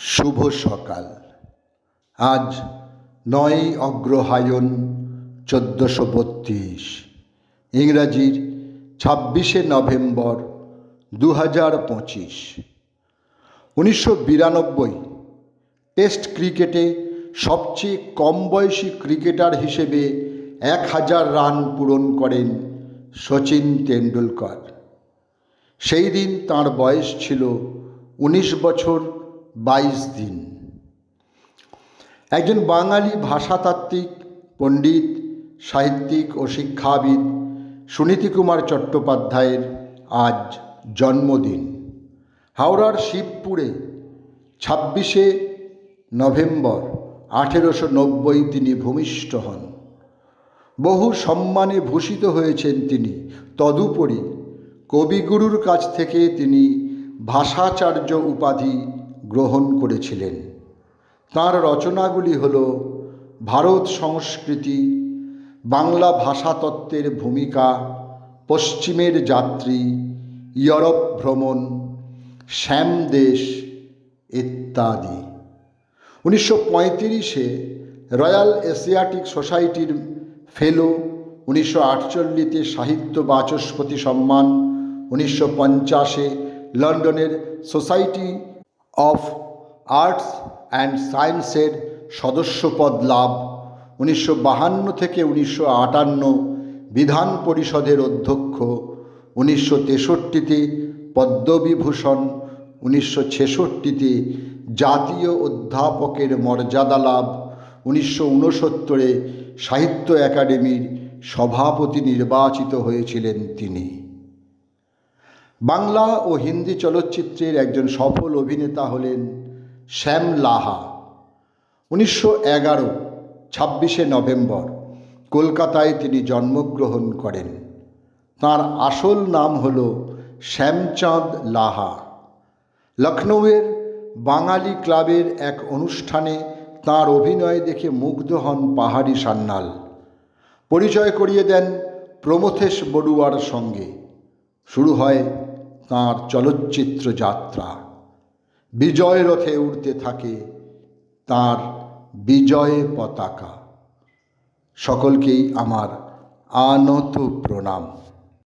শুভ সকাল। আজ 9 অগ্রহায়ণ 1432, ইংরাজির 26শে November 2025। 1992 test ক্রিকেটে সবচেয়ে কম বয়সী ক্রিকেটার হিসেবে 1000 রান পূরণ করেন শচীন তেন্ডুলকর। সেই দিন তাঁর বয়স ছিল 19 বছর 22 দিন। একজন বাঙালি ভাষাতাত্ত্বিক, পণ্ডিত, সাহিত্যিক ও শিক্ষাবিদ সুনীতিকুমার চট্টোপাধ্যায়ের আজ জন্মদিন। হাওড়ার শিবপুরে 26শে নভেম্বর 1890 তিনি ভূমিষ্ঠ হন। বহু সম্মানে ভূষিত হয়েছেন তিনি। তদুপরি কবিগুরুর কাছ থেকে তিনি ভাষাচার্য উপাধি গ্রহণ করেছিলেন। তাঁর রচনাগুলি হল ভারত সংস্কৃতি, বাংলা ভাষাতত্ত্বের ভূমিকা, পশ্চিমের যাত্রী, ইউরোপ ভ্রমণ, শ্যামদেশ ইত্যাদি। 1935-এ রয়্যাল এশিয়াটিক সোসাইটির ফেলো, 1948-এ সাহিত্য বাচস্পতি সম্মান, 1950-এ লন্ডনের সোসাইটি অফ আর্টস অ্যান্ড সায়েন্সের সদস্যপদ লাভ, 1952 থেকে 1958 বিধান পরিষদের অধ্যক্ষ, 1963-তে পদ্মবিভূষণ, 1966-তে জাতীয় অধ্যাপকের মর্যাদা লাভ, 1969-এ সাহিত্য একাডেমির সভাপতি নির্বাচিত হয়েছিলেন তিনি। বাংলা ও হিন্দি চলচ্চিত্রের একজন সফল অভিনেতা হলেন শ্যাম লাহা। 1911 26শে নভেম্বর কলকাতায় তিনি জন্মগ্রহণ করেন। তাঁর আসল নাম হল শ্যামচাঁদ লাহা। লখনৌয়ের বাঙালি ক্লাবের এক অনুষ্ঠানে তাঁর অভিনয় দেখে মুগ্ধ হন পাহাড়ি সান্যাল। পরিচয় করিয়ে দেন প্রমথেশ বড়ুয়ার সঙ্গে। শুরু হয় তাঁর চলচ্চিত্র যাত্রা। বিজয় রথে উড়তে থাকে তাঁর বিজয় পতাকা। সকলকেই আমার আনত প্রণাম।